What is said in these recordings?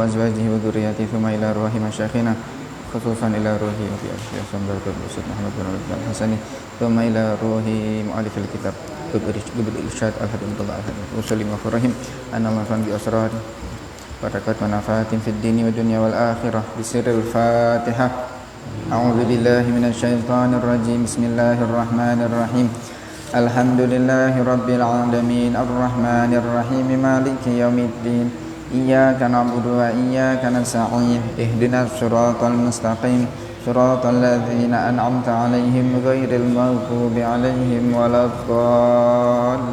وأزواجه وذرياته ثم إلى أرواح مشايخنا خصوصا إلى روح أبي أشياء سمبر الأستاذ محمد بن عبد الحسني ثم إلى روح مؤلف الكتاب قبل الإرشاد الهدي الله الهدي وسلم وفرهم أن الله كان بأسرار بركات منافات في الدين والدنيا والآخرة بسر الفاتحة أعوذ بالله من الشيطان الرجيم بسم الله الرحمن الرحيم الحمد لله رب العالمين الرحمن الرحيم مالك يوم الدين إياك نعبد وإياك نستعين اهدنا الصراط المستقيم صراط الذين أنعمت عليهم غير المغضوب عليهم ولا الضالين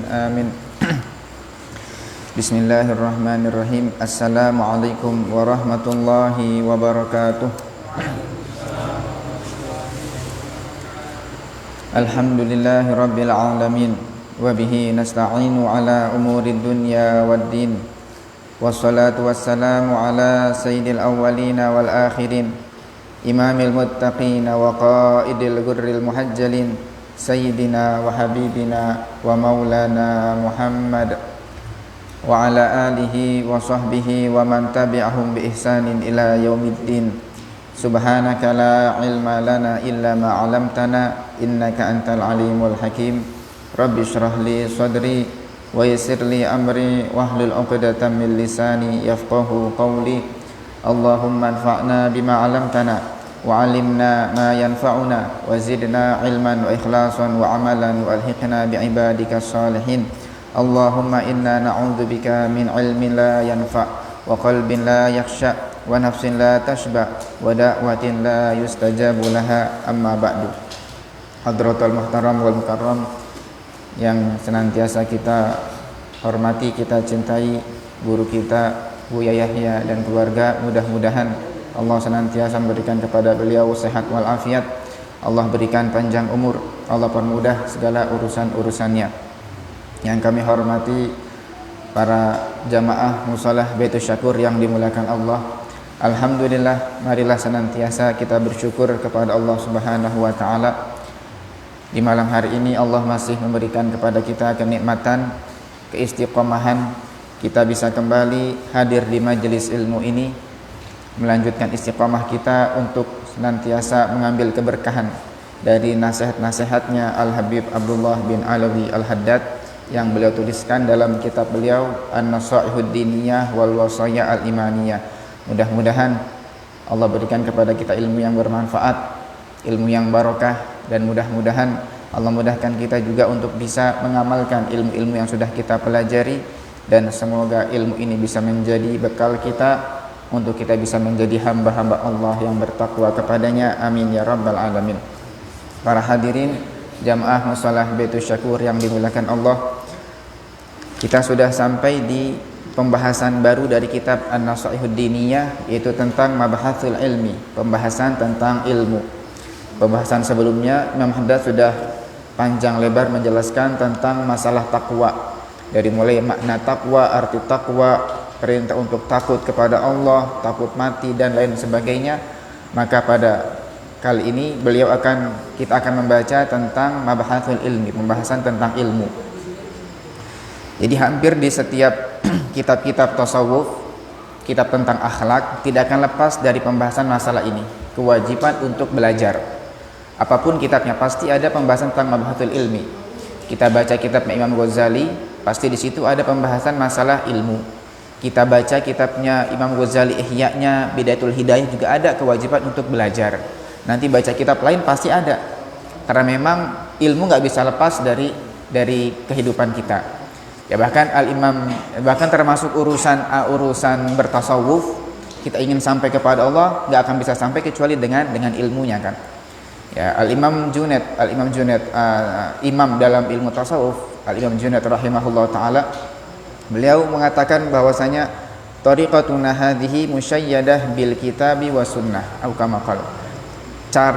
آمين. Bismillahirrahmanirrahim. Assalamualaikum warahmatullahi wabarakatuh. Alhamdulillahi rabbil alamin wa bihi nasta'inu ala umurid dunya waddin. Wassalatu wassalamu ala sayyidil awwalina wal akhirin imamil muttaqina wa qaidil ghurril muhajjalin sayyidina wa habibina wa maulana Muhammad wa ala alihi wa sahbihi wa man tabi'ahum bi ihsanin ila yaumiddin. Subhanaka la ilma lana illa ma 'allamtana innaka antal alimul hakim. Rabbi shrah li sadri wa yassir li amri wahlul 'uqdatam min lisani yafqahu qawli. Allahumma anfa'na bima 'allamtana wa 'allimna ma yanfa'una wa zidna ilman wa ikhlasan wa amalan wa alhiqna bi ibadikas salihin. Allahumma inna na'udzubika min ilmin la yanfa' wa qalbin la yakhsha wa nafsin la tashba wa da'watin la yustajabu laha, amma ba'du. Hadratul muhtaram wal mukarram yang senantiasa kita hormati, kita cintai, guru kita Buya Yahya dan keluarga, mudah-mudahan Allah senantiasa memberikan kepada beliau sehat walafiat, Allah berikan panjang umur, Allah permudah segala urusan-urusannya. Yang kami hormati para jamaah musalah Baitus Syakur yang dimuliakan Allah, alhamdulillah, marilah senantiasa kita bersyukur kepada Allah Subhanahu wa taala. Di malam hari ini Allah masih memberikan kepada kita kenikmatan, keistiqomahan, kita bisa kembali hadir di majelis ilmu ini, melanjutkan istiqomah kita untuk senantiasa mengambil keberkahan dari nasihat-nasihatnya Al-Habib Abdullah bin Alawi Al-Haddad yang beliau tuliskan dalam kitab beliau An-Nasaihud Diniyah wal Wasaya Al-Imaniyah. Mudah-mudahan Allah berikan kepada kita ilmu yang bermanfaat, ilmu yang barokah, dan mudah-mudahan Allah mudahkan kita juga untuk bisa mengamalkan ilmu-ilmu yang sudah kita pelajari, dan semoga ilmu ini bisa menjadi bekal kita untuk kita bisa menjadi hamba-hamba Allah yang bertakwa kepadanya. Amin ya rabbal alamin. Para hadirin jamaah musalah Baitus Syakur yang dimuliakan Allah, kita sudah sampai di pembahasan baru dari kitab An-Nasaihud Diniyah, yaitu tentang mabahatul ilmi, pembahasan tentang ilmu. Pembahasan sebelumnya Imam Haddad sudah panjang lebar menjelaskan tentang masalah takwa, dari mulai makna takwa, arti takwa, perintah untuk takut kepada Allah, takut mati, dan lain sebagainya. Maka pada kali ini kita akan membaca tentang mabahatul ilmi, pembahasan tentang ilmu. Jadi hampir di setiap kitab-kitab tasawuf, kitab tentang akhlak, tidak akan lepas dari pembahasan masalah ini, kewajiban untuk belajar. Apapun kitabnya pasti ada pembahasan tentang mabahatul ilmi. Kita baca kitab Imam Ghazali, pasti di situ ada pembahasan masalah ilmu. Kita baca kitabnya Imam Ghazali Ihya-nya Bidayatul Hidayah, juga ada kewajiban untuk belajar. Nanti baca kitab lain pasti ada, karena memang ilmu nggak bisa lepas dari kehidupan kita. Ya bahkan termasuk urusan bertasawuf, kita ingin sampai kepada Allah nggak akan bisa sampai kecuali dengan ilmunya, kan. Ya, Al-Imam Junaid, imam dalam ilmu tasawuf, Al-Imam Junaid rahimahullah taala, beliau mengatakan bahwasanya tariqatuna hadhihi musyayyadah bil kitabi wa sunnah, atau kama qala.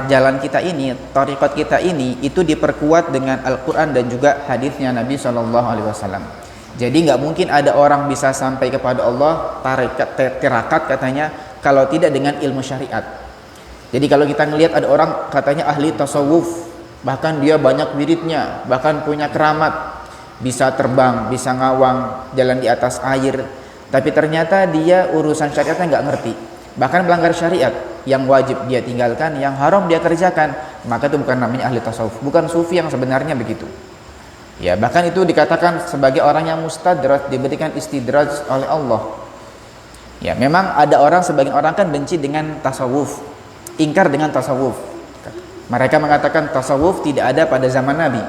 Jalan kita ini, tariqat kita ini, itu diperkuat dengan Al-Quran dan juga hadisnya Nabi SAW. Jadi nggak mungkin ada orang bisa sampai kepada Allah tirakat katanya kalau tidak dengan ilmu syariat. Jadi kalau kita ngelihat ada orang katanya ahli tasawuf, bahkan dia banyak wiridnya, bahkan punya keramat, bisa terbang, bisa ngawang, jalan di atas air, tapi ternyata dia urusan syariatnya nggak ngerti, bahkan melanggar syariat, yang wajib dia tinggalkan, yang haram dia kerjakan, maka itu bukan namanya ahli tasawuf, bukan sufi yang sebenarnya begitu. Ya, bahkan itu dikatakan sebagai orang yang mustadraj, diberikan istidraj oleh Allah. Ya, memang ada orang, sebagian orang kan benci dengan tasawuf, ingkar dengan tasawuf. Mereka mengatakan tasawuf tidak ada pada zaman Nabi.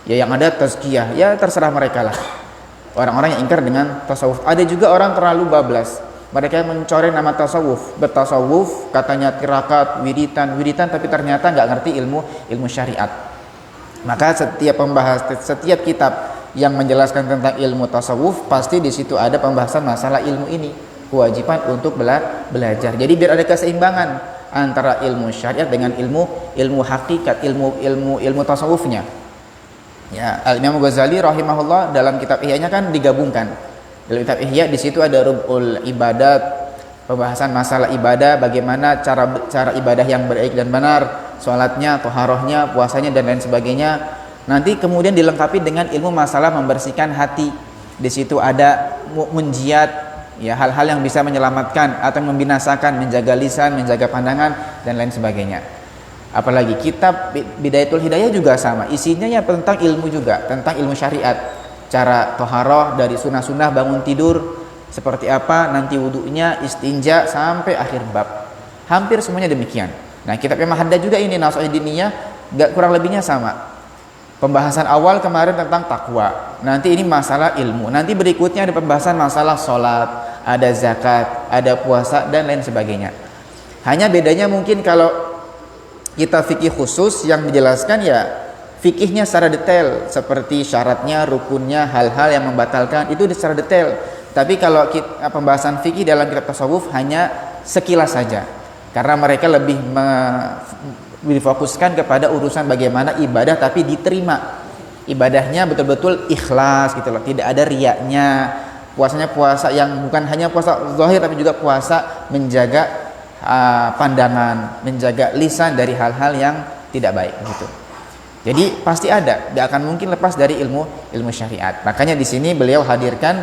Ya, yang ada tazkiyah, ya terserah mereka lah. Orang-orang yang ingkar dengan tasawuf. Ada juga orang terlalu bablas. Mereka yang mencoreng nama tasawuf, bertasawuf, katanya tirakat, wiritan, tapi ternyata nggak ngerti ilmu syariat. Maka setiap kitab yang menjelaskan tentang ilmu tasawuf, pasti di situ ada pembahasan masalah ilmu ini, kewajiban untuk belajar. Jadi biar ada keseimbangan antara ilmu syariat dengan ilmu hakikat, ilmu tasawufnya. Ya, Al-Imam Ghazali rahimahullah dalam kitab Ihya-nya kan digabungkan. Dalam kitab Ihya di situ ada rub'ul ibadat, pembahasan masalah ibadah, bagaimana cara ibadah yang baik dan benar, salatnya, thaharahnya, puasanya dan lain sebagainya. Nanti kemudian dilengkapi dengan ilmu masalah membersihkan hati. Di situ ada munjiat, ya, hal-hal yang bisa menyelamatkan atau membinasakan, menjaga lisan, menjaga pandangan dan lain sebagainya. Apalagi kitab Bidayatul Hidayah juga sama, isinya ya tentang ilmu juga, tentang ilmu syariat, cara toharoh dari sunnah-sunnah, bangun tidur seperti apa, nanti wudunya, istinja, sampai akhir bab. Hampir semuanya demikian. Nah, kitab Imam Haddad juga ini Nasaih Diniyah, nggak kurang lebihnya sama. Pembahasan awal kemarin tentang takwa, nanti ini masalah ilmu, nanti berikutnya ada pembahasan masalah sholat, ada zakat, ada puasa dan lain sebagainya. Hanya bedanya mungkin kalau kita fikih khusus yang menjelaskan ya fikihnya secara detail, seperti syaratnya, rukunnya, hal-hal yang membatalkan itu secara detail. Tapi kalau pembahasan fikih dalam kitab tasawuf hanya sekilas saja, karena mereka lebih difokuskan kepada urusan bagaimana ibadah tapi diterima, ibadahnya betul-betul ikhlas gitu loh, tidak ada riyaknya. Puasanya puasa yang bukan hanya puasa zahir tapi juga puasa menjaga pandangan, menjaga lisan dari hal-hal yang tidak baik gitu. Jadi pasti ada, tidak akan mungkin lepas dari ilmu syariat. Makanya di sini beliau hadirkan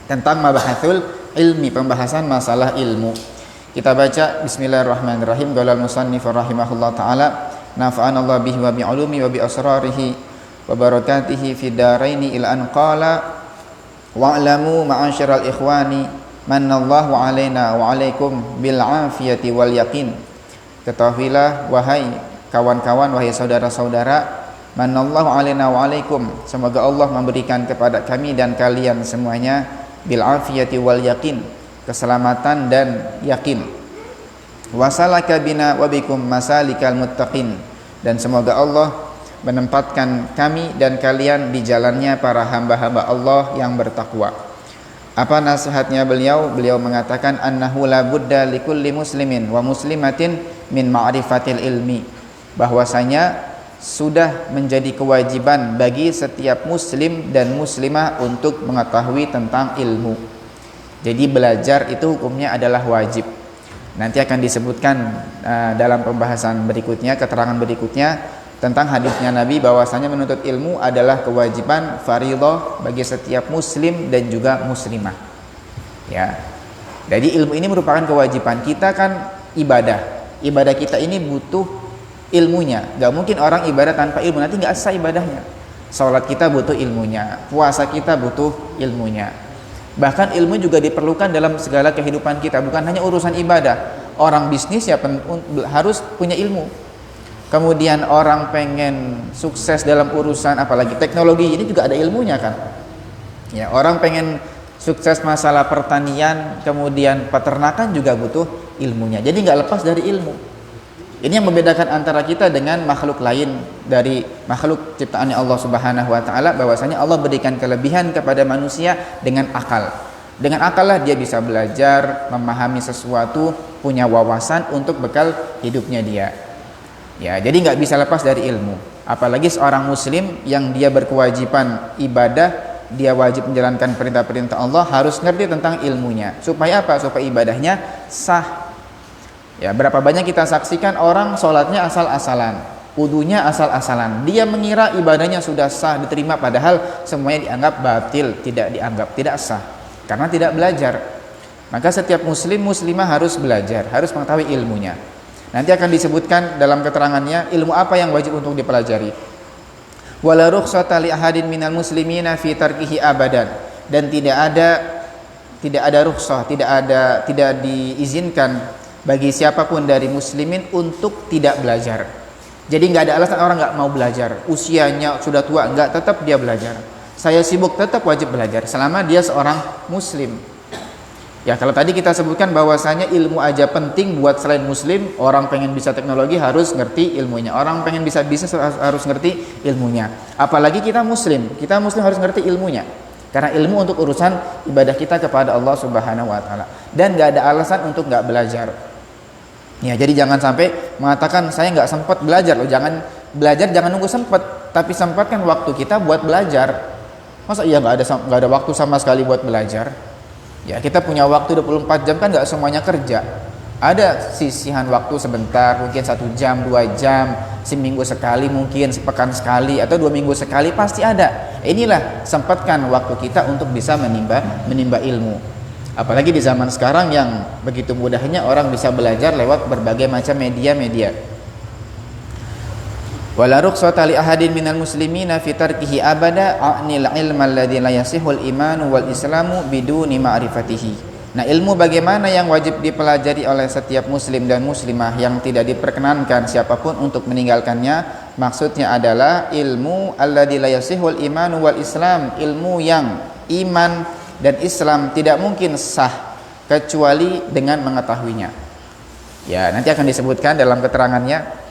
tentang mabahatul ilmi, pembahasan masalah ilmu. Kita baca bismillahirrahmanirrahim. Qala al-musannif rahimahullah taala, nafa'anallahu bihi wa bi ulumi wa bi asrarihi wa barakatihi fid dharaini ila an qala wa'lamu ma'asyiral ikhwani manallahu alaina wa alaikum bil afiyati wal yaqin. Ketahuilah wahai kawan-kawan, wahai saudara-saudara, manallahu alaina wa alaikum, semoga Allah memberikan kepada kami dan kalian semuanya bil afiyati wal yaqin, keselamatan dan yakin. Wasalaka bina wa bikum masalikal muttaqin, dan semoga Allah menempatkan kami dan kalian di jalannya para hamba-hamba Allah yang bertakwa. Apa nasihatnya beliau? Beliau mengatakan annahu la budda likulli muslimin wa muslimatin min ma'rifatil ilmi, bahwasanya sudah menjadi kewajiban bagi setiap muslim dan muslimah untuk mengetahui tentang ilmu. Jadi belajar itu hukumnya adalah wajib. Nanti akan disebutkan dalam pembahasan berikutnya, keterangan berikutnya tentang hadisnya Nabi bahwasanya menuntut ilmu adalah kewajiban fardhu bagi setiap muslim dan juga muslimah. Ya. Jadi ilmu ini merupakan kewajiban. Kita kan ibadah. Ibadah kita ini butuh ilmunya. Gak mungkin orang ibadah tanpa ilmu, nanti gak sah ibadahnya. Salat kita butuh ilmunya, puasa kita butuh ilmunya. Bahkan ilmu juga diperlukan dalam segala kehidupan kita, bukan hanya urusan ibadah. Orang bisnis ya harus punya ilmu. Kemudian orang pengen sukses dalam urusan apalagi teknologi, ini juga ada ilmunya kan. Ya, orang pengen sukses masalah pertanian, kemudian peternakan juga butuh ilmunya. Jadi nggak lepas dari ilmu. Ini yang membedakan antara kita dengan makhluk lain dari makhluk ciptaannya Allah Subhanahu wa taala, bahwasanya Allah berikan kelebihan kepada manusia dengan akal. Dengan akal lah dia bisa belajar, memahami sesuatu, punya wawasan untuk bekal hidupnya dia. Ya, jadi nggak bisa lepas dari ilmu. Apalagi seorang muslim yang dia berkewajiban ibadah, dia wajib menjalankan perintah-perintah Allah, harus ngerti tentang ilmunya. Supaya apa? Supaya ibadahnya sah. Ya, berapa banyak kita saksikan orang sholatnya asal-asalan, wudunya asal-asalan. Dia mengira ibadahnya sudah sah, diterima, padahal semuanya dianggap batil, tidak dianggap, tidak sah. karena tidak belajar. Maka setiap muslim muslimah harus belajar, harus mengetahui ilmunya. Nanti akan disebutkan dalam keterangannya ilmu apa yang wajib untuk dipelajari. Wala rukhsata li ahadin minal muslimina fi tarkihi abadan, dan tidak ada rukhsah, tidak diizinkan bagi siapapun dari muslimin untuk tidak belajar. Jadi nggak ada alasan orang nggak mau belajar, usianya sudah tua, nggak, tetap dia belajar. Saya sibuk, tetap wajib belajar selama dia seorang muslim. Ya, kalau tadi kita sebutkan bahwasanya ilmu aja penting buat selain muslim. Orang pengen bisa teknologi harus ngerti ilmunya, orang pengen bisa bisnis harus ngerti ilmunya. Apalagi kita muslim harus ngerti ilmunya, karena ilmu untuk urusan ibadah kita kepada Allah Subhanahu wa taala. Dan nggak ada alasan untuk nggak belajar. Ya, jadi jangan sampai mengatakan saya nggak sempat belajar. Loh, jangan belajar, jangan nunggu sempat, tapi sempatkan waktu kita buat belajar. Masa iya nggak ada waktu sama sekali buat belajar? Ya, kita punya waktu 24 jam kan, nggak semuanya kerja. Ada sisihan waktu sebentar, mungkin 1 jam, 2 jam, seminggu sekali, mungkin sepekan sekali, atau 2 minggu sekali, pasti ada. Inilah sempatkan waktu kita untuk bisa menimba ilmu. Apalagi di zaman sekarang yang begitu mudahnya orang bisa belajar lewat berbagai macam media-media. Wala rukhsata li ahadin minal muslimina fi tarkihi abada a'nil ilma alladzi la yasihul imanu wal islamu biduni ma'rifatihi. Nah, ilmu bagaimana yang wajib dipelajari oleh setiap muslim dan muslimah yang tidak diperkenankan siapapun untuk meninggalkannya, maksudnya adalah ilmu alladzi la yasihul imanu wal islam, ilmu yang iman dan Islam tidak mungkin sah kecuali dengan mengetahuinya. Ya, nanti akan disebutkan dalam keterangannya.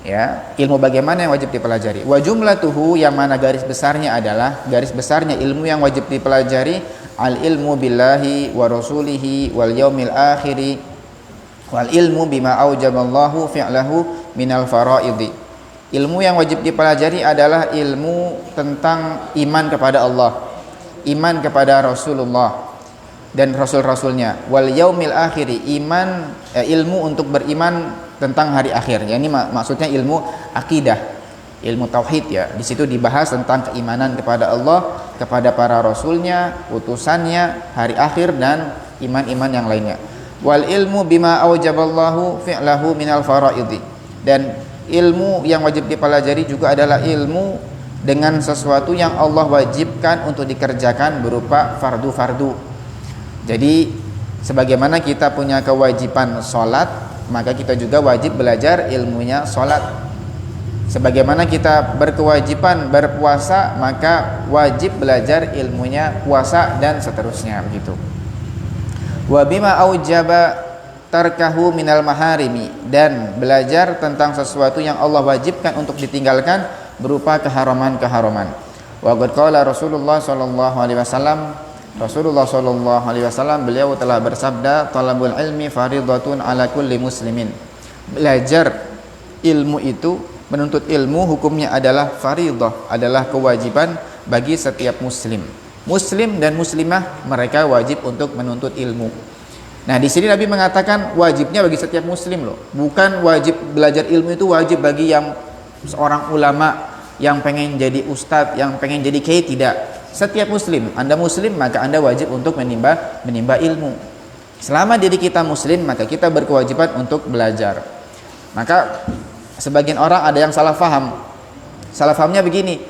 Ya, ilmu bagaimana yang wajib dipelajari. Wa jumlatuhu, yang mana garis besarnya ilmu yang wajib dipelajari al ilmu billahi wa rasulihi wal yaumil akhiri wal ilmu bima aujaballahu fi'lahu minal faraidi. Ilmu yang wajib dipelajari adalah ilmu tentang iman kepada Allah, iman kepada Rasulullah dan rasul-rasulnya, wal yaumil akhiri, ilmu untuk beriman tentang hari akhir. Ya, ini maksudnya ilmu akidah, ilmu tauhid. Ya, di situ dibahas tentang keimanan kepada Allah, kepada para rasulnya, utusannya, hari akhir, dan iman-iman yang lainnya. Wal ilmu bima aujaballahu fi'lahu minal faraidi, dan ilmu yang wajib dipelajari juga adalah ilmu dengan sesuatu yang Allah wajibkan untuk dikerjakan berupa fardu-fardu. Jadi sebagaimana kita punya kewajiban sholat, maka kita juga wajib belajar ilmunya sholat. Sebagaimana kita berkewajiban berpuasa, maka wajib belajar ilmunya puasa, dan seterusnya begitu. Wa bima aujaba tarkahu minal maharimi, dan belajar tentang sesuatu yang Allah wajibkan untuk ditinggalkan berupa keharaman-keharaman. Wa qad qala Rasulullah sallallahu alaihi wasallam, beliau telah bersabda, talabul ilmi faridatun ala kulli muslimin. Belajar ilmu itu, menuntut ilmu hukumnya adalah faridah, adalah kewajiban bagi setiap muslim. Muslim dan muslimah mereka wajib untuk menuntut ilmu. Nah, di sini Nabi mengatakan wajibnya bagi setiap muslim loh. Bukan wajib belajar ilmu itu wajib bagi yang seorang ulama, yang pengen jadi ustadz, yang pengen jadi kiai, tidak. Setiap muslim, Anda muslim maka Anda wajib untuk menimba ilmu. Selama diri kita muslim, maka kita berkewajiban untuk belajar. Maka sebagian orang ada yang salah faham. Salah fahamnya begini: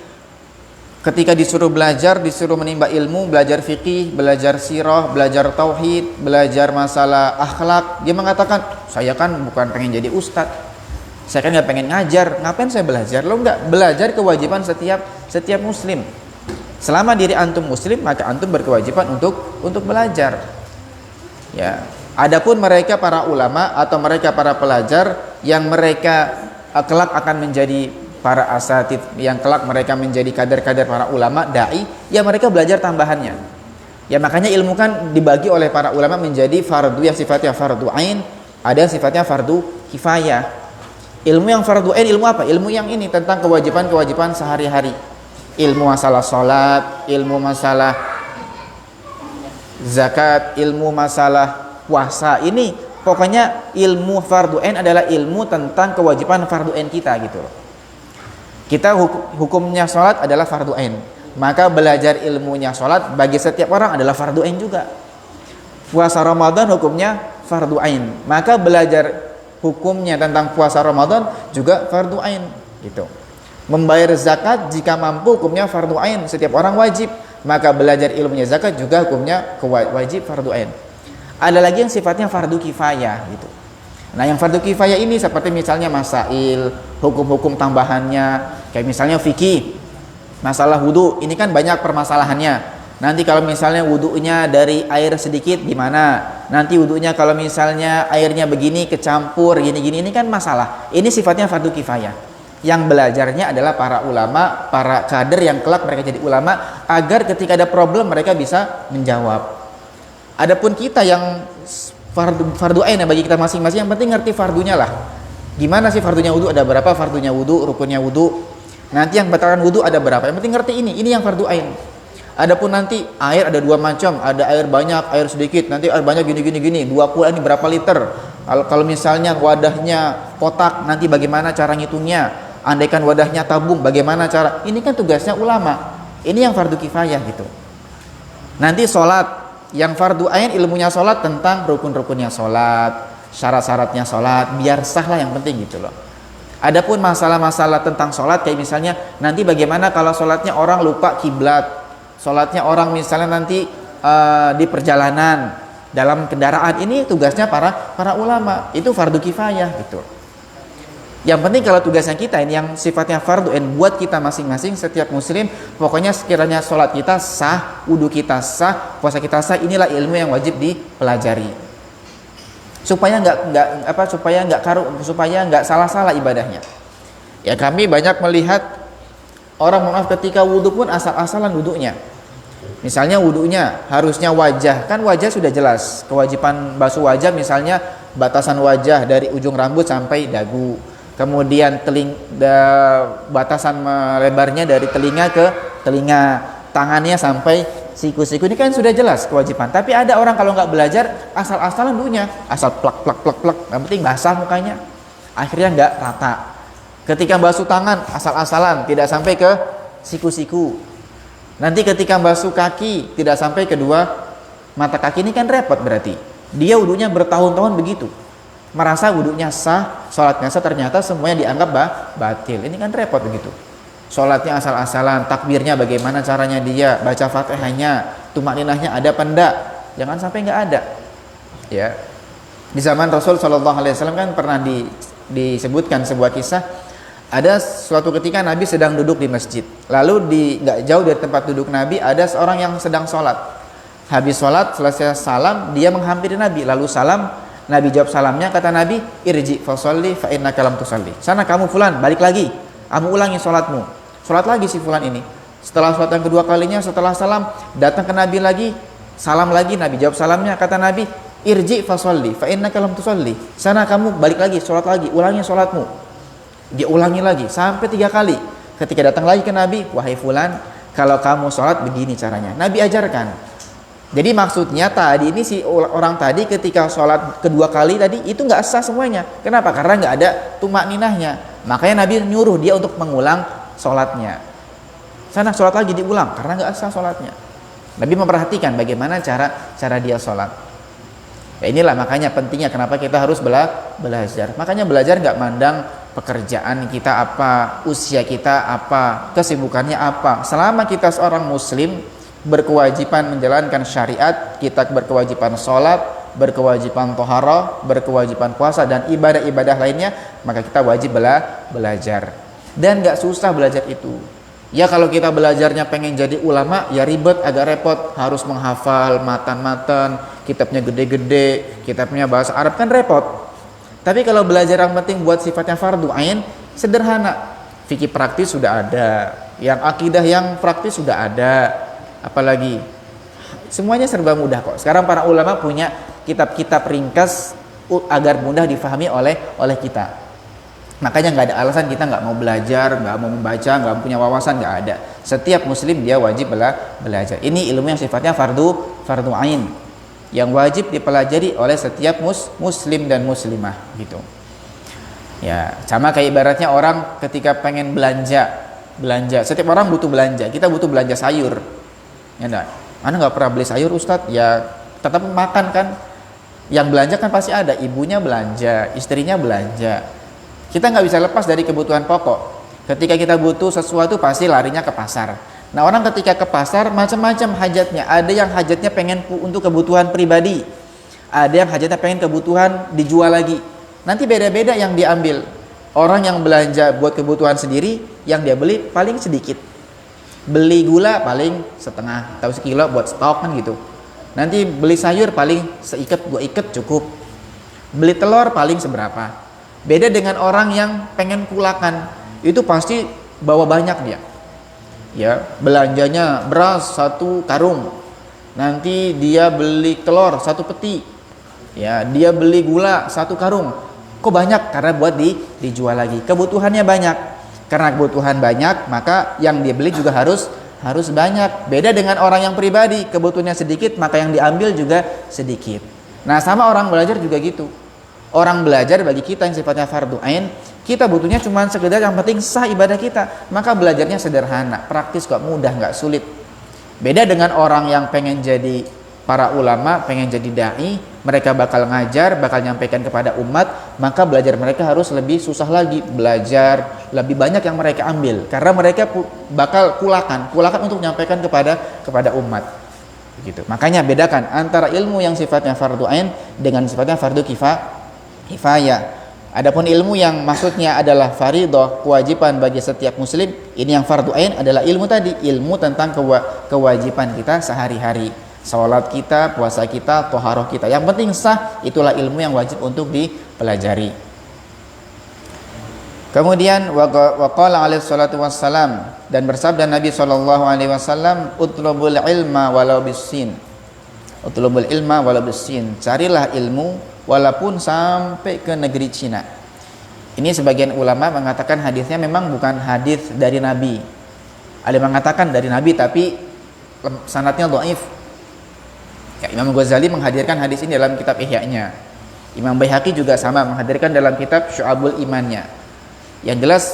ketika disuruh belajar, disuruh menimba ilmu, belajar fikih, belajar sirah, belajar tauhid, belajar masalah akhlak, dia mengatakan, saya kan bukan pengen jadi ustadz, saya kan nggak pengen ngajar, ngapain saya belajar? Lo nggak belajar, kewajiban setiap muslim. Selama diri antum muslim, maka antum berkewajiban untuk belajar. Ya. Adapun mereka para ulama atau mereka para pelajar yang mereka kelak akan menjadi para asatid, yang kelak mereka menjadi kader-kader para ulama, dai, ya mereka belajar tambahannya. Ya, makanya ilmu kan dibagi oleh para ulama menjadi fardu yang sifatnya fardu ain, ada yang sifatnya fardu kifayah. Ilmu yang fardu ain ilmu apa? Ilmu yang ini tentang kewajiban-kewajiban sehari-hari. Ilmu masalah sholat, ilmu masalah zakat, ilmu masalah puasa. Ini pokoknya ilmu fardu ain adalah ilmu tentang kewajiban fardu ain kita gitu. Kita hukumnya sholat adalah fardu ain. maka belajar ilmunya sholat bagi setiap orang adalah fardu ain juga. Puasa Ramadan hukumnya fardu ain, maka belajar hukumnya tentang puasa Ramadan juga fardu ain gitu. Membayar zakat jika mampu hukumnya fardu ain, setiap orang wajib, maka belajar ilmunya zakat juga hukumnya wajib fardu ain. Ada lagi yang sifatnya fardu kifayah gitu. Nah, yang fardu kifayah ini seperti misalnya masail, hukum-hukum tambahannya, kayak misalnya fikih, masalah wudu, ini kan banyak permasalahannya. Nanti kalau misalnya wudunya dari air sedikit gimana? Nanti wudunya kalau misalnya airnya begini kecampur gini-gini, ini kan masalah. Ini sifatnya fardu kifayah. Yang belajarnya adalah para ulama, para kader yang kelak mereka jadi ulama, agar ketika ada problem mereka bisa menjawab. Adapun kita yang fardu ain bagi kita masing-masing, yang penting ngerti fardunya lah. Gimana sih fardunya wudu, ada berapa fardunya wudu, rukunnya wudu. Nanti yang batalkan wudu ada berapa, yang penting ngerti ini yang fardu ain. Adapun nanti air ada dua macam, ada air banyak, air sedikit, nanti air banyak gini, 20 ini berapa liter. Kalau misalnya wadahnya kotak, nanti bagaimana cara ngitungnya. Andaikan wadahnya tabung, bagaimana cara? Ini kan tugasnya ulama. Ini yang fardu kifayah gitu. Nanti sholat, yang fardu ain ilmunya sholat tentang rukun-rukunnya sholat, syarat-syaratnya sholat, biar sah lah yang penting gitu loh. Adapun masalah-masalah tentang sholat, kayak misalnya nanti bagaimana kalau sholatnya orang lupa kiblat, sholatnya orang misalnya nanti di perjalanan, dalam kendaraan, ini tugasnya para ulama. Itu fardu kifayah gitu. Yang penting kalau tugasnya kita ini yang sifatnya fardu ain buat kita masing-masing setiap muslim, pokoknya sekiranya sholat kita sah, wudu kita sah, puasa kita sah, inilah ilmu yang wajib dipelajari. Supaya nggak salah-salah ibadahnya. Ya, kami banyak melihat orang ketika wudu pun asal-asalan wudunya. Misalnya wudunya harusnya wajah, kan wajah sudah jelas kewajiban basuh wajah, misalnya batasan wajah dari ujung rambut sampai dagu. Kemudian batasan lebarnya dari telinga ke telinga, tangannya sampai siku-siku, ini kan sudah jelas kewajiban. Tapi ada orang kalau nggak belajar asal-asalan wudunya, asal plak, yang penting basah mukanya, akhirnya nggak rata. Ketika basuh tangan asal-asalan, tidak sampai ke siku-siku. Nanti ketika basuh kaki tidak sampai kedua mata kaki, ini kan repot berarti. Dia wudunya bertahun-tahun begitu. Merasa wudunya sah, sholatnya sah, ternyata semuanya dianggap batil. Ini kan repot begitu. Sholatnya asal-asalan, takbirnya bagaimana caranya dia, baca Fatihahnya, tumakninahnya ada apa enggak? Jangan sampai enggak ada. Ya. Di zaman Rasul Shallallahu Alaihi Wasallam kan pernah disebutkan sebuah kisah. Ada suatu ketika Nabi sedang duduk di masjid. Lalu enggak jauh dari tempat duduk Nabi ada seorang yang sedang sholat. Habis sholat, selesai salam, dia menghampiri Nabi. Lalu salam, Nabi jawab salamnya, kata Nabi, irji fasolli fa innaka lam tusalli. Sana kamu fulan, balik lagi, kamu ulangi sholatmu. Sholat lagi si fulan ini. Setelah sholat yang kedua kalinya, setelah salam, datang ke Nabi lagi, salam lagi, Nabi jawab salamnya, kata Nabi, irji fasolli fa innaka lam tusalli. Sana kamu balik lagi, sholat lagi, ulangi sholatmu. Dia ulangi lagi sampai 3 kali. Ketika datang lagi ke Nabi, wahai fulan, kalau kamu sholat begini caranya. Nabi ajarkan. Jadi maksudnya tadi ini si orang tadi ketika sholat kedua kali tadi itu nggak sah semuanya. Kenapa? Karena nggak ada tumakninahnya. Makanya Nabi nyuruh dia untuk mengulang sholatnya. Sana sholat lagi diulang karena nggak sah sholatnya. Nabi memperhatikan bagaimana cara dia sholat. Ya inilah makanya pentingnya kenapa kita harus belajar. Makanya belajar nggak mandang pekerjaan kita apa, usia kita apa, kesibukannya apa. Selama kita seorang muslim berkewajiban menjalankan syariat, kita berkewajiban sholat, berkewajiban toharoh, berkewajiban puasa dan ibadah-ibadah lainnya, maka kita wajib belajar. Dan gak susah belajar itu. Ya kalau kita belajarnya pengen jadi ulama, ya ribet, agak repot, harus menghafal matan-matan, kitabnya gede-gede, kitabnya bahasa Arab, kan repot. Tapi kalau belajar yang penting buat sifatnya fardu ain, sederhana. Fikih praktis sudah ada, yang akidah yang praktis sudah ada. Apalagi semuanya serba mudah kok. Sekarang para ulama punya kitab-kitab ringkas agar mudah difahami oleh kita. Makanya nggak ada alasan kita nggak mau belajar, nggak mau membaca, nggak punya wawasan, nggak ada. Setiap muslim dia wajib belajar. Ini ilmu yang sifatnya fardu ain yang wajib dipelajari oleh setiap muslim dan muslimah gitu. Ya sama kayak ibaratnya orang ketika pengen belanja belanja. Setiap orang butuh belanja. Kita butuh belanja sayur. Ya enggak? Anda nggak pernah beli sayur Ustadz? Ya tetap makan kan. Yang belanja kan pasti ada. Ibunya belanja, istrinya belanja. Kita nggak bisa lepas dari kebutuhan pokok. Ketika kita butuh sesuatu pasti larinya ke pasar. Nah orang ketika ke pasar macam-macam hajatnya. Ada yang hajatnya pengen untuk kebutuhan pribadi. Ada yang hajatnya pengen kebutuhan dijual lagi. Nanti beda-beda yang diambil. Orang yang belanja buat kebutuhan sendiri, yang dia beli paling sedikit. Beli gula paling setengah atau sekilo buat stok kan gitu. Nanti beli sayur paling seikat 2 ikat cukup. Beli telur paling seberapa. Beda dengan orang yang pengen kulakan, itu pasti bawa banyak dia. Ya, belanjanya beras 1 karung. Nanti dia beli telur 1 peti. Ya, dia beli gula 1 karung. Kok banyak? Karena buat dijual lagi. Kebutuhannya banyak. Karena kebutuhan banyak, maka yang dia beli juga harus banyak. Beda dengan orang yang pribadi, kebutuhannya sedikit, maka yang diambil juga sedikit. Nah, sama orang belajar juga gitu. Orang belajar bagi kita yang sifatnya fardu ain, kita butuhnya cuma sekedar yang penting sah ibadah kita. Maka belajarnya sederhana, praktis kok, mudah, nggak sulit. Beda dengan orang yang pengen jadi para ulama, pengen jadi dai, mereka bakal ngajar, bakal nyampaikan kepada umat, maka belajar mereka harus lebih susah lagi, belajar lebih banyak yang mereka ambil, karena mereka bakal kulakan untuk menyampaikan kepada umat. Begitu. Makanya bedakan antara ilmu yang sifatnya fardu ain dengan sifatnya fardu kifayah. Adapun ilmu yang maksudnya adalah fardhu, kewajiban bagi setiap muslim, ini yang fardu ain adalah ilmu tadi, ilmu tentang kewajiban kita sehari-hari. Salat kita, puasa kita, toharoh kita. Yang penting sah, itulah ilmu yang wajib untuk dipelajari. Kemudian waqala alaihi salatu wassalam, dan bersabda Nabi sallallahu alaihi wasallam, utlubul ilma walau bisin. Utlubul ilma walau bisin. Carilah ilmu walaupun sampai ke negeri Cina. Ini sebagian ulama mengatakan hadisnya memang bukan hadis dari Nabi. Ada yang mengatakan dari Nabi tapi sanadnya dhaif. Ya, Imam Ghazali menghadirkan hadis ini dalam kitab Ihya-nya. Imam Baihaqi juga sama menghadirkan dalam kitab Syu'abul Imannya. Yang jelas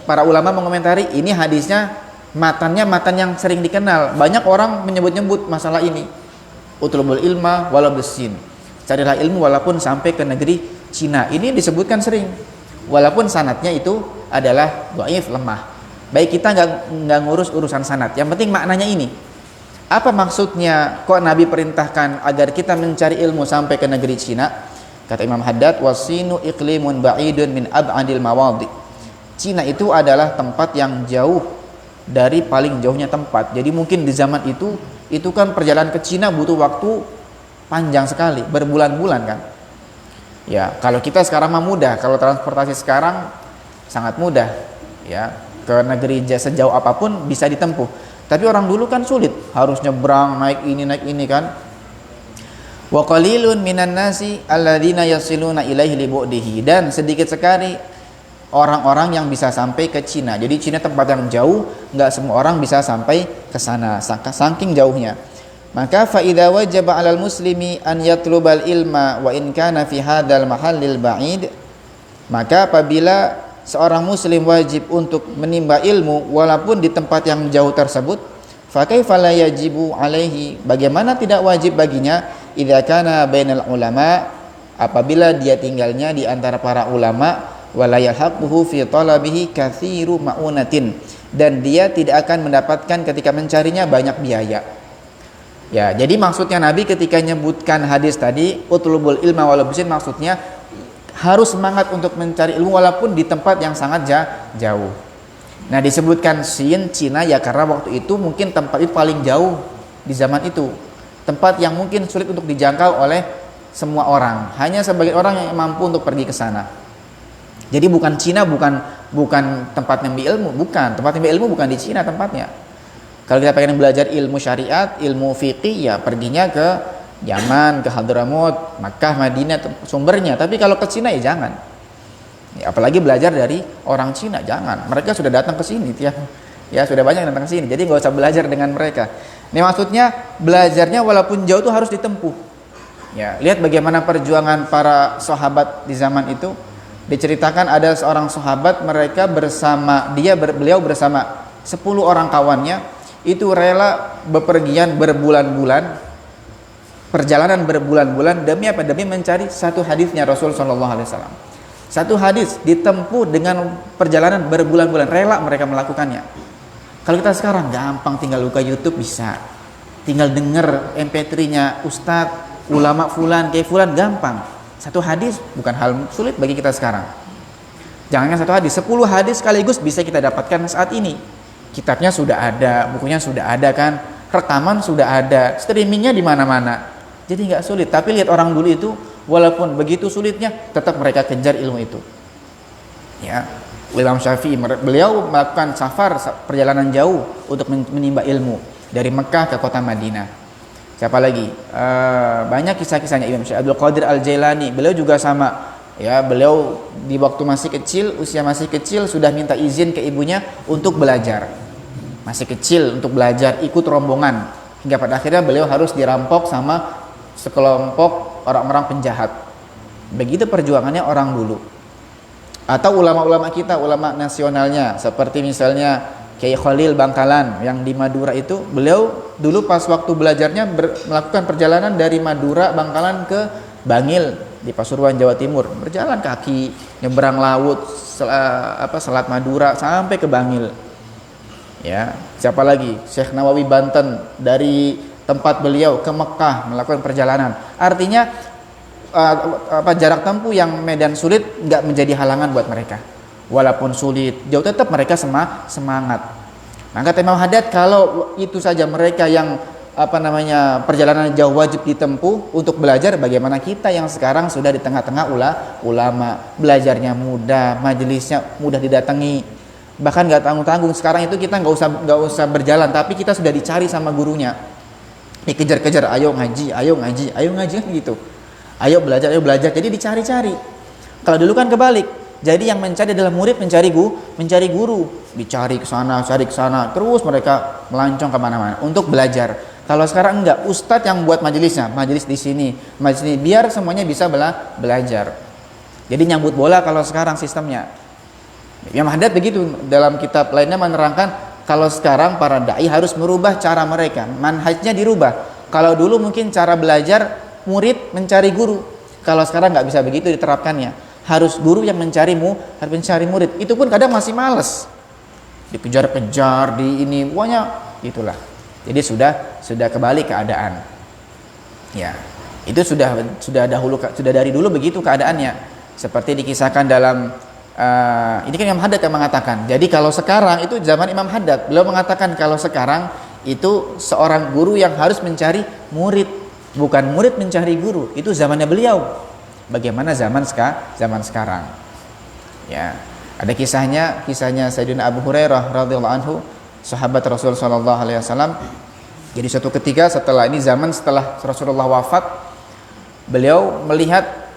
para ulama mengomentari ini hadisnya matannya matan yang sering dikenal. Banyak orang menyebut-nyebut masalah ini. Utlubul ilma walau bisin. Carilah ilmu walaupun sampai ke negeri Cina. Ini disebutkan sering. Walaupun sanadnya itu adalah dhaif, lemah. Baik, kita nggak ngurus urusan sanad. Yang penting maknanya ini. Apa maksudnya kok Nabi perintahkan agar kita mencari ilmu sampai ke negeri Cina? Kata Imam Haddad, wasinu iqlimun ba'idun min ab'adil mawadi. Cina itu adalah tempat yang jauh dari paling jauhnya tempat. Jadi mungkin di zaman itu kan perjalanan ke Cina butuh waktu panjang sekali, berbulan-bulan kan. Ya, kalau kita sekarang mah mudah, kalau transportasi sekarang sangat mudah. Ya, ke negeri sejauh apapun bisa ditempuh. Tapi orang dulu kan sulit, harus nyebrang, naik ini kan. Wa qalilun minan nasi alladzina yasiluna ilaihi li bu'dihi, dan sedikit sekali orang-orang yang bisa sampai ke Cina. Jadi Cina tempat yang jauh, enggak semua orang bisa sampai ke sana, saking jauhnya. Maka fa idza wajaba 'alal muslimi an yatlubal ilma wa in kana fi hadzal mahallil ba'id, maka apabila seorang muslim wajib untuk menimba ilmu walaupun di tempat yang jauh tersebut, fa kaifa la yajibu alaihi, bagaimana tidak wajib baginya, idza kana bainal ulama, apabila dia tinggalnya di antara para ulama, wala yalhaquhu fi talabihi katsiru maunatin, dan dia tidak akan mendapatkan ketika mencarinya banyak biaya. Ya, jadi maksudnya Nabi ketika menyebutkan hadis tadi utlubul ilma walau bisin, maksudnya harus semangat untuk mencari ilmu walaupun di tempat yang sangat jauh. Nah, disebutkan Sin, Cina ya karena waktu itu mungkin tempat itu paling jauh di zaman itu. Tempat yang mungkin sulit untuk dijangkau oleh semua orang. Hanya sebagian orang yang mampu untuk pergi ke sana. Jadi bukan Cina, bukan tempat nyambi ilmu, bukan. Tempat nyambi ilmu bukan di Cina tempatnya. Kalau kita pengen belajar ilmu syariat, ilmu fiqih, ya perginya ke Yaman, ke Hadramut, Makkah, Madinah sumbernya. Tapi kalau ke Cina ya jangan. Ya, apalagi belajar dari orang Cina, jangan. Mereka sudah datang ke sini, ya sudah banyak yang datang ke sini. Jadi nggak usah belajar dengan mereka. Ini maksudnya belajarnya walaupun jauh itu harus ditempuh. Ya, lihat bagaimana perjuangan para sahabat di zaman itu. Diceritakan ada seorang sahabat, mereka bersama beliau bersama 10 orang kawannya itu rela bepergian berbulan-bulan, perjalanan berbulan-bulan demi apa? Demi mencari satu hadisnya Rasul sallallahu alaihi wasallam. Satu hadis ditempuh dengan perjalanan berbulan-bulan, rela mereka melakukannya. Kalau kita sekarang gampang, tinggal buka YouTube bisa. Tinggal denger MP3-nya ustadz, ulama fulan, kayak fulan, gampang. Satu hadis bukan hal sulit bagi kita sekarang. Jangankan satu hadis, 10 hadis sekaligus bisa kita dapatkan saat ini. Kitabnya sudah ada, bukunya sudah ada kan, rekaman sudah ada, streamingnya di mana-mana. Jadi nggak sulit. Tapi lihat orang dulu itu, walaupun begitu sulitnya, tetap mereka kejar ilmu itu. Ya, Imam Syafi'i, beliau melakukan safar, perjalanan jauh untuk menimba ilmu dari Mekah ke kota Madinah. Siapa lagi? Banyak kisah-kisahnya. Imam Syekh Abdul Qadir Al-Jailani, beliau juga sama. Ya, beliau di waktu masih kecil, usia masih kecil sudah minta izin ke ibunya untuk belajar. Masih kecil untuk belajar, ikut rombongan. Hingga pada akhirnya beliau harus dirampok sama sekelompok orang-orang penjahat. Begitu perjuangannya orang dulu. Atau ulama-ulama kita, ulama nasionalnya, seperti misalnya Kiai Khalil Bangkalan yang di Madura itu, beliau dulu pas waktu belajarnya melakukan perjalanan dari Madura Bangkalan ke Bangil di Pasuruan Jawa Timur, berjalan kaki nyeberang laut Selat Madura sampai ke Bangil. Ya, siapa lagi? Syekh Nawawi Banten dari tempat beliau ke Mekah melakukan perjalanan. Artinya jarak tempuh yang medan sulit nggak menjadi halangan buat mereka. Walaupun sulit, jauh tetap mereka semangat. Maka Imam Haddad, kalau itu saja mereka yang perjalanan jauh wajib ditempuh untuk belajar, bagaimana kita yang sekarang sudah di tengah-tengah ulama, belajarnya mudah, majelisnya mudah didatangi, bahkan nggak tanggung-tanggung. Sekarang itu kita nggak usah berjalan, tapi kita sudah dicari sama gurunya, dikejar-kejar, ayo ngaji kan gitu, ayo belajar, jadi dicari-cari. Kalau dulu kan kebalik. Jadi yang mencari adalah murid mencari guru, dicari ke sana, terus mereka melancong kemana-mana untuk belajar. Kalau sekarang enggak, ustadz yang buat majelisnya, majelis di sini, biar semuanya bisa belajar. Jadi nyambut bola kalau sekarang sistemnya. Imam Haddad begitu, dalam kitab lainnya menerangkan kalau sekarang para dai harus merubah cara mereka, manhajnya dirubah. Kalau dulu mungkin cara belajar murid mencari guru, kalau sekarang nggak bisa begitu diterapkannya. Harus guru yang harus mencari murid. Itu pun kadang masih males, dikejar-kejar di ini, pokoknya itulah. Jadi sudah kembali keadaan. Ya, itu sudah dari dulu begitu keadaannya. Seperti dikisahkan dalam ini kan Imam Haddad yang mengatakan. Jadi kalau sekarang itu zaman Imam Haddad, beliau mengatakan kalau sekarang itu seorang guru yang harus mencari murid, bukan murid mencari guru. Itu zamannya beliau. Bagaimana zaman sekarang? Ya, ada kisahnya Sayyidina Abu Hurairah radhiyallahu anhu, sahabat Rasul sallallahu alaihi wasallam. Jadi suatu ketika setelah Rasulullah wafat, beliau melihat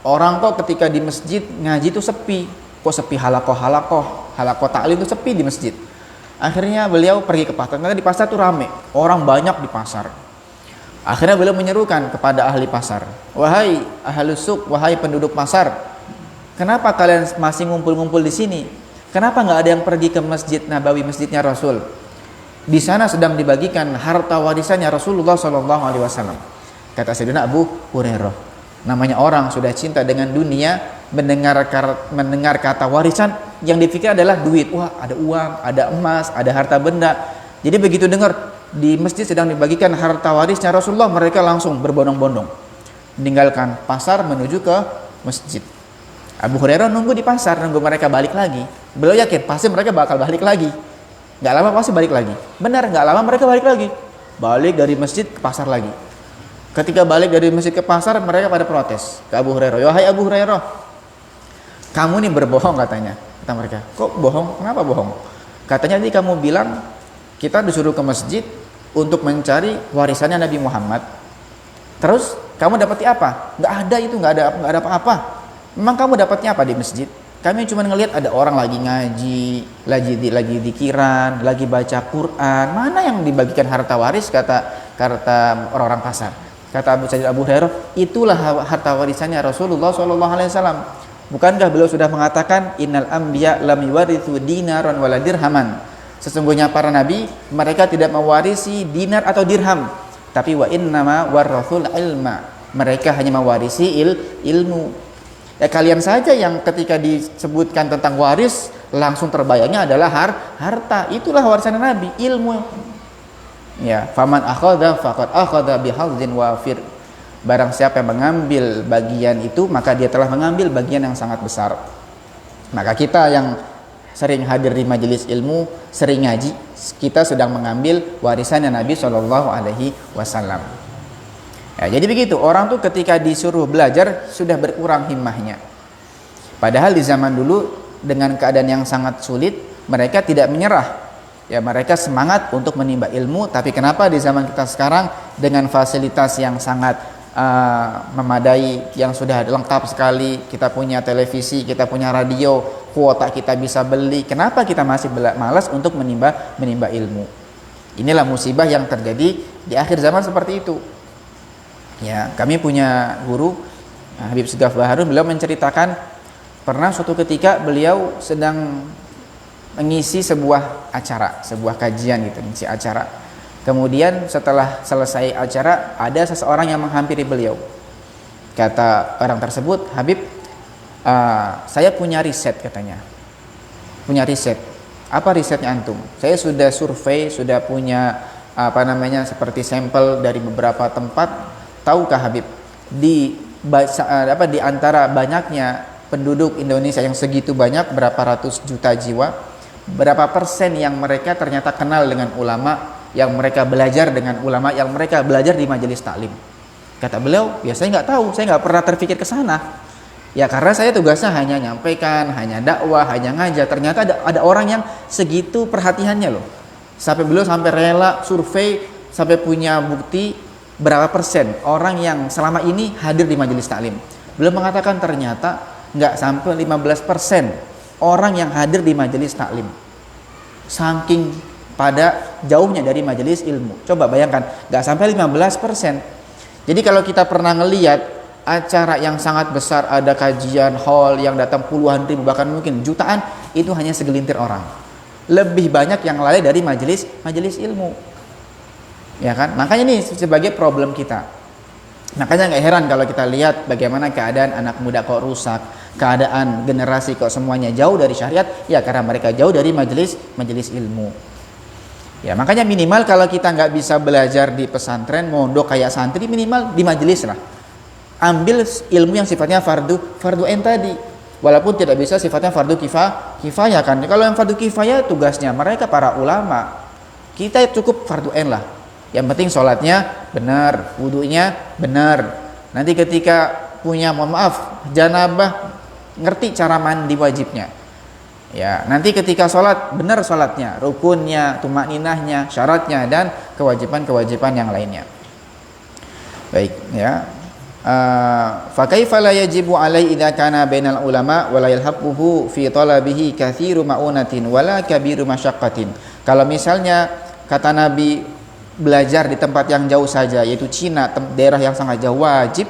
orang kok ketika di masjid ngaji itu sepi. Kok sepi, halakoh ta'lim itu sepi di masjid. Akhirnya beliau pergi ke pasar. Karena di pasar itu rame, orang banyak di pasar. Akhirnya beliau menyerukan kepada ahli pasar, wahai ahli suq, wahai penduduk pasar, kenapa kalian masih ngumpul-ngumpul di sini? Kenapa nggak ada yang pergi ke Masjid Nabawi, masjidnya Rasul? Di sana sedang dibagikan harta warisannya Rasulullah Shallallahu Alaihi Wasallam. Kata Sayyidina Abu Hurairah, namanya orang sudah cinta dengan dunia, mendengar kata warisan, yang dipikir adalah duit. Wah, ada uang, ada emas, ada harta benda. Jadi begitu dengar di masjid sedang dibagikan harta warisnya Rasulullah, mereka langsung berbondong-bondong meninggalkan pasar menuju ke masjid. Abu Hurairah nunggu di pasar, nunggu mereka balik lagi. Beliau yakin pasti mereka bakal balik lagi. Gak lama pasti balik lagi. Benar, gak lama mereka balik lagi. Balik dari masjid ke pasar lagi. Ketika balik dari masjid ke pasar, mereka pada protes ke Abu Hurairah. Wahai Abu Hurairah, kamu nih berbohong katanya. Kata mereka, kok bohong? Kenapa bohong? Katanya tadi kamu bilang kita disuruh ke masjid untuk mencari warisannya Nabi Muhammad. Terus kamu dapatnya apa? Nggak ada itu, nggak ada apa-apa. Memang kamu dapatnya apa di masjid? Kami cuma ngelihat ada orang lagi ngaji, lagi dzikiran, lagi baca Quran. Mana yang dibagikan harta waris? Kata orang-orang pasar. Kata Abu Hurairah, itulah harta warisannya Rasulullah SAW. Bukankah beliau sudah mengatakan innal anbiya lam yuwarithu dinaran wala dirhaman? Sesungguhnya para nabi mereka tidak mewarisi dinar atau dirham, tapi wa innama warathul ilma. Mereka hanya mewarisi ilmu. Ya kalian saja yang ketika disebutkan tentang waris langsung terbayangnya adalah harta. Itulah warisan nabi, ilmu. Ya, faman akhadha faqad akhadha bihadzin wafir. Barang siapa yang mengambil bagian itu, maka dia telah mengambil bagian yang sangat besar. Maka kita yang sering hadir di majelis ilmu, sering ngaji, kita sedang mengambil warisannya Nabi Shallallahu Alaihi Wasallam. Ya, jadi begitu, orang tuh ketika disuruh belajar sudah berkurang himmahnya. Padahal di zaman dulu dengan keadaan yang sangat sulit, mereka tidak menyerah. Ya, mereka semangat untuk menimba ilmu. Tapi kenapa di zaman kita sekarang dengan fasilitas yang sangat memadai, yang sudah lengkap sekali, kita punya televisi, kita punya radio, kuota kita bisa beli, kenapa kita masih malas untuk menimba ilmu? Inilah musibah yang terjadi di akhir zaman seperti itu. Ya, kami punya guru Habib Segaf Baharun, beliau menceritakan pernah suatu ketika beliau sedang mengisi sebuah acara, sebuah kajian gitu, mengisi acara. Kemudian setelah selesai acara ada seseorang yang menghampiri beliau. Kata orang tersebut, Habib, saya punya riset, katanya. Punya riset. Apa risetnya antum? Saya sudah survei, sudah punya seperti sampel dari beberapa tempat. Tahukah Habib, di antara banyaknya penduduk Indonesia yang segitu banyak, berapa ratus juta jiwa, berapa persen yang mereka ternyata kenal dengan ulama, yang mereka belajar dengan ulama, yang mereka belajar di majelis taklim? Kata beliau, ya saya nggak tahu, saya nggak pernah terpikir ke sana. Ya karena saya tugasnya hanya nyampaikan, hanya dakwah, hanya ngajar. Ternyata ada orang yang segitu perhatiannya loh. Sampai beliau sampai rela survei, sampai punya bukti berapa persen orang yang selama ini hadir di majelis taklim. Beliau mengatakan ternyata nggak sampai 15% orang yang hadir di majelis taklim. Saking pada jauhnya dari majelis ilmu. Coba bayangkan, nggak sampai 15%. Jadi kalau kita pernah ngelihat acara yang sangat besar, ada kajian hall yang datang puluhan ribu, bahkan mungkin jutaan, itu hanya segelintir orang. Lebih banyak yang lalai dari majelis ilmu. Ya kan? Makanya ini sebagai problem kita. Makanya nggak heran kalau kita lihat bagaimana keadaan anak muda kok rusak, keadaan generasi kok semuanya jauh dari syariat, ya karena mereka jauh dari majelis ilmu. Ya makanya minimal kalau kita nggak bisa belajar di pesantren, mondok kayak santri, minimal di majelis lah. Ambil ilmu yang sifatnya fardu ain tadi. Walaupun tidak bisa sifatnya fardu kifayah kan. Kalau yang fardu kifayah tugasnya mereka para ulama. Kita cukup fardu ain lah. Yang penting sholatnya benar, wudunya benar. Nanti ketika punya janabah, ngerti cara mandi wajibnya. Ya, nanti ketika sholat benar sholatnya, rukunnya, tumakninahnya, syaratnya, dan kewajiban-kewajiban yang lainnya. Baik, ya. Fa kaifa la yajibu alai idza kana bainal ulama wa la yalhaquhu fi talabihi katsiru ma'unatin wala kabiru masyaqqatin. Kalau misalnya kata Nabi belajar di tempat yang jauh saja, yaitu Cina, daerah yang sangat jauh, wajib.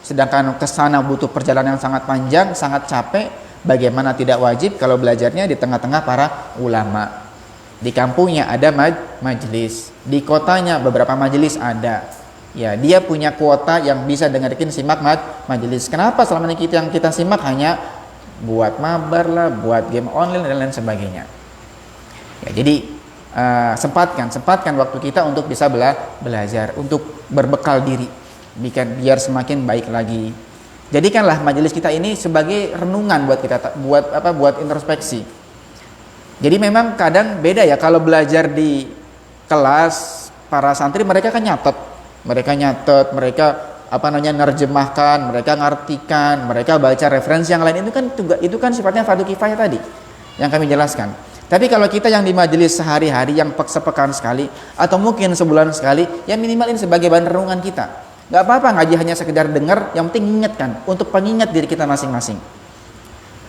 Sedangkan ke sana butuh perjalanan yang sangat panjang, sangat capek. Bagaimana tidak wajib kalau belajarnya di tengah-tengah para ulama? Di kampungnya ada majelis, di kotanya beberapa majelis ada. Ya, dia punya kuota yang bisa dengerin simak majelis. Kenapa selama ini yang kita simak hanya buat mabar lah, buat game online dan lain sebagainya? Ya, jadi sempatkan waktu kita untuk bisa belajar, untuk berbekal diri, biar semakin baik lagi. Jadikanlah majelis kita ini sebagai renungan buat kita, buat introspeksi. Jadi memang kadang beda ya, kalau belajar di kelas para santri mereka kan nyatet, mereka nerjemahkan, mereka ngartikan, mereka baca referensi yang lain, itu kan sifatnya fardu kifayah tadi yang kami jelaskan. Tapi kalau kita yang di majelis sehari-hari, yang sepekan sekali atau mungkin sebulan sekali, ya minimal ini sebagai bahan renungan kita. Gak apa-apa ngaji hanya sekedar dengar, yang penting ingatkan, untuk pengingat diri kita masing-masing.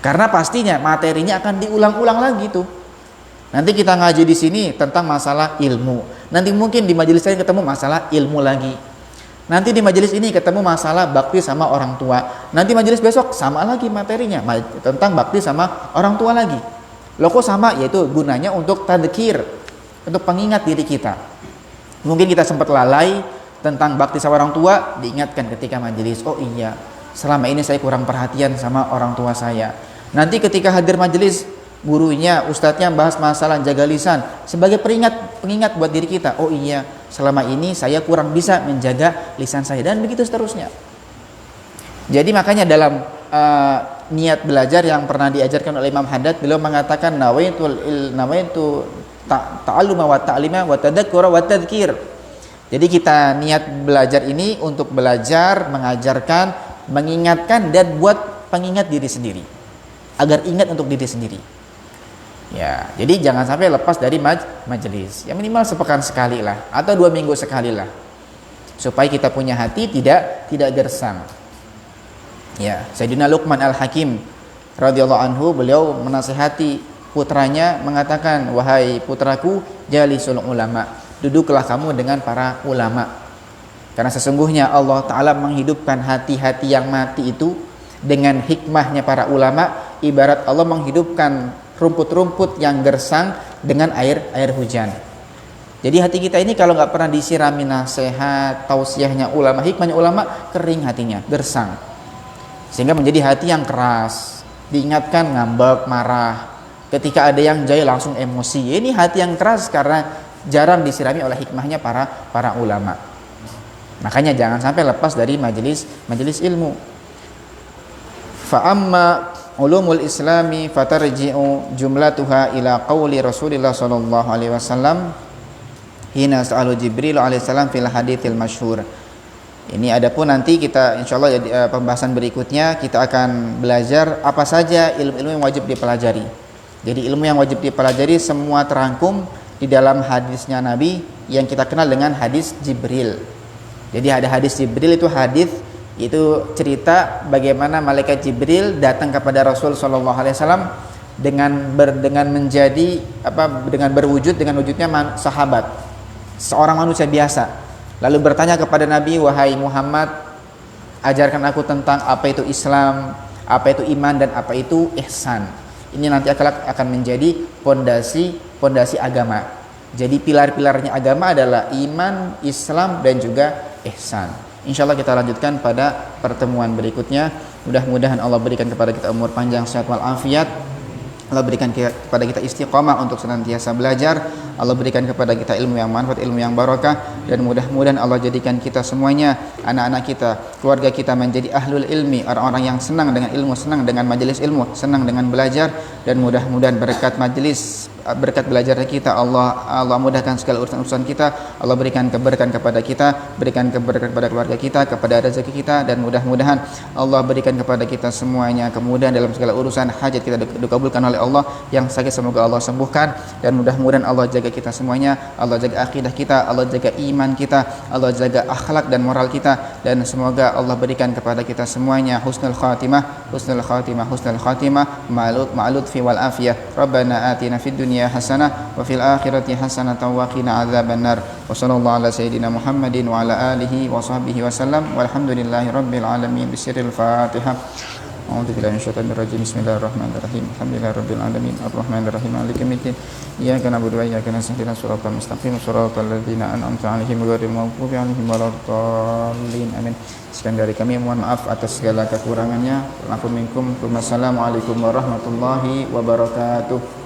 Karena pastinya materinya akan diulang-ulang lagi tuh. Nanti kita ngaji di sini tentang masalah ilmu. Nanti mungkin di majelis lain ketemu masalah ilmu lagi. Nanti di majelis ini ketemu masalah bakti sama orang tua. Nanti majelis besok sama lagi materinya tentang bakti sama orang tua lagi. Loh kok sama? Yaitu gunanya untuk tadzkir, untuk pengingat diri kita. Mungkin kita sempat lalai tentang bakti sama orang tua, diingatkan ketika majelis. Oh iya, selama ini saya kurang perhatian sama orang tua saya. Nanti ketika hadir majelis, gurunya, ustadznya bahas masalah jaga lisan sebagai pengingat buat diri kita. Oh iya, selama ini saya kurang bisa menjaga lisan saya, dan begitu seterusnya. Jadi makanya dalam niat belajar yang pernah diajarkan oleh Imam Haddad, beliau mengatakan nawaitu ta'alluma wa ta'lima wa tadzakkura wa tadzkir. Jadi kita niat belajar ini untuk belajar, mengajarkan, mengingatkan, dan buat pengingat diri sendiri, agar ingat untuk diri sendiri. Ya, jadi jangan sampai lepas dari majelis. Ya minimal sepekan sekali lah, atau 2 minggu sekali lah, supaya kita punya hati tidak gersang. Ya, Sayyidina Luqman Al-Hakim radhiyallahu anhu, beliau menasihati putranya, mengatakan, wahai putraku, jalisul ulama, duduklah kamu dengan para ulama, karena sesungguhnya Allah Ta'ala menghidupkan hati-hati yang mati itu dengan hikmahnya para ulama, ibarat Allah menghidupkan rumput-rumput yang gersang dengan air hujan. Jadi hati kita ini kalau nggak pernah disirami nasihat, tausiahnya ulama, hikmahnya ulama, kering hatinya, gersang, sehingga menjadi hati yang keras. Diingatkan ngambek, marah. Ketika ada yang jahil langsung emosi. Ini hati yang keras karena jarang disirami oleh hikmahnya para ulama. Makanya jangan sampai lepas dari majelis ilmu. Fa'amma ulumul islami fatarji'u jumlatuha ila qawli Rasulillah sallallahu alaihi wasallam hina sa'alu Jibril alaihi salam fil haditsil masyhur. Ini adapun nanti kita insyaallah pembahasan berikutnya kita akan belajar apa saja ilmu-ilmu yang wajib dipelajari. Jadi ilmu yang wajib dipelajari semua terangkum di dalam hadisnya Nabi yang kita kenal dengan hadis Jibril. Jadi ada hadis Jibril, itu hadis, itu cerita bagaimana malaikat Jibril datang kepada Rasul sallallahu alaihi wasallam dengan berwujud dengan wujudnya sahabat, seorang manusia biasa, lalu bertanya kepada Nabi, wahai Muhammad, ajarkan aku tentang apa itu Islam, apa itu iman, dan apa itu ihsan. Ini nanti akan menjadi pondasi agama. Jadi pilar-pilarnya agama adalah iman, Islam, dan juga ihsan. Insyaallah kita lanjutkan pada pertemuan berikutnya. Mudah-mudahan Allah berikan kepada kita umur panjang, sehat walafiat. Allah berikan kepada kita istiqamah untuk senantiasa belajar. Allah berikan kepada kita ilmu yang manfaat, ilmu yang barakah, dan mudah-mudahan Allah jadikan kita semuanya, anak-anak kita, keluarga kita menjadi ahlul ilmi, orang-orang yang senang dengan ilmu, senang dengan majelis ilmu, senang dengan belajar, dan mudah-mudahan berkat majelis, berkat belajar kita, Allah mudahkan segala urusan-urusan kita. Allah berikan keberkahan kepada kita, berikan keberkahan kepada keluarga kita, kepada rezeki kita, dan mudah-mudahan Allah berikan kepada kita semuanya kemudahan dalam segala urusan, hajat kita dikabulkan oleh Allah. Yang sakit semoga Allah sembuhkan, dan mudah-mudahan Allah jaga kita semuanya. Allah jaga akidah kita, Allah jaga iman kita, Allah jaga akhlak dan moral kita, dan semoga Allah berikan kepada kita semuanya husnul khatimah, ma'lud fi wal afiyah. Rabbana atina fid dunya hasanah wa fil akhirati hasanah wa qina adzabannar. Wa sallallahu ala sayyidina Muhammadin wa ala alihi wa sahbihi wasallam. Walhamdulillahi rabbil alamin. Bisirril Fatihah. A'udzu billahi minasyaitonir rajim. Bismillahirrahmanirrahim. Alhamdulillahirabbil alamin. Arrahmanirrahim. Maliki yaumiddin. Iyyaka na'budu wa iyyaka nasta'in. Shiratal mustaqim. Shiratal ladzina an'amta 'alaihim ghairil maghdubi 'alaihim waladdallin. Amin. Sekian dari kami, mohon maaf atas segala kekurangannya. Assalamualaikum warahmatullahi wabarakatuh.